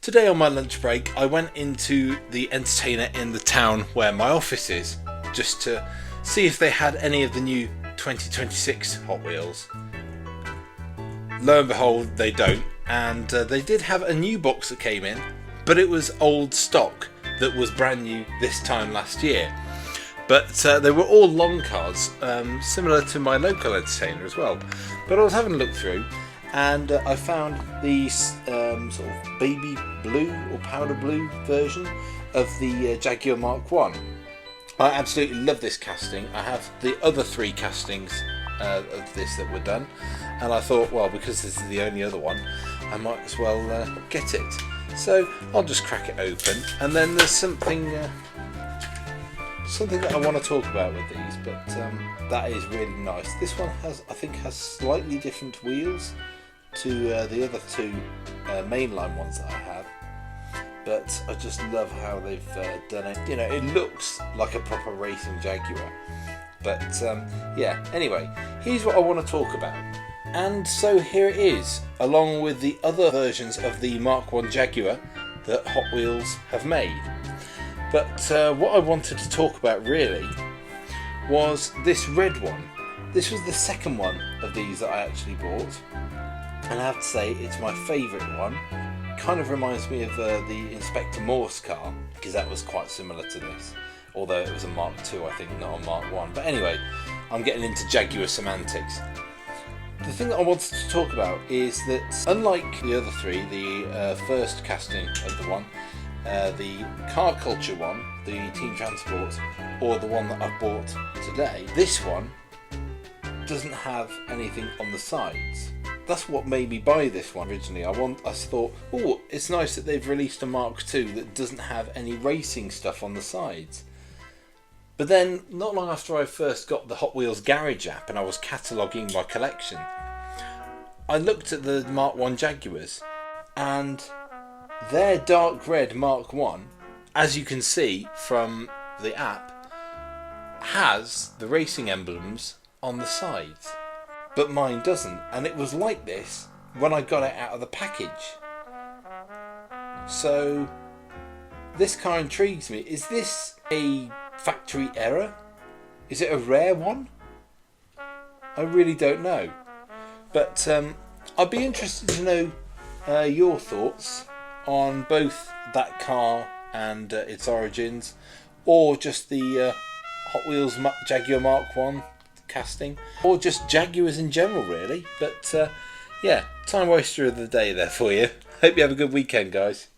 Today on my lunch break I went into the entertainer in the town where my office is, just to see if they had any of the new 2026 Hot Wheels. Lo and behold, they don't, and they did have a new box that came in, but it was old stock that was brand new this time last year. But they were all long cars, similar to my local entertainer as well. But I was having a look through, and I found the sort of baby blue or powder blue version of the Jaguar Mk1. I absolutely love this casting. I have the other three castings of this that were done, and I thought, well, because this is the only other one, I might as well get it. So I'll just crack it open, and then there's something that I want to talk about with these, but that is really nice. This one I think has slightly different wheels to the other two mainline ones that I have, but I just love how they've done it. You know, it looks like a proper racing Jaguar. But yeah, anyway, here's what I want to talk about. And so here it is, along with the other versions of the Mk1 Jaguar that Hot Wheels have made. But what I wanted to talk about really was this red one. This was the second one of these that I actually bought, and I have to say it's my favourite one. Kind of reminds me of the Inspector Morse car, because that was quite similar to this, although it was a Mark II, I think, not a Mark 1. But anyway, I'm getting into Jaguar semantics. The thing that I wanted to talk about is that, unlike the other three, the first casting of the one, the Car Culture one, the Team Transport, or the one that I've bought today, this one doesn't have anything on the sides. That's what made me buy this one originally. I thought, oh, it's nice that they've released a Mark II that doesn't have any racing stuff on the sides. But then, not long after I first got the Hot Wheels Garage app and I was cataloguing my collection, I looked at the Mark 1 Jaguars, and their dark red Mark 1, as you can see from the app, has the racing emblems on the sides. But mine doesn't, and it was like this when I got it out of the package. So this car intrigues me. Is this a factory error? Is it a rare one? I really don't know. But I'd be interested to know your thoughts on both that car and its origins, or just the Hot Wheels Jaguar Mark 1 casting, or just Jaguars in general really. But yeah, time waster of the day there for you. Hope you have a good weekend, guys.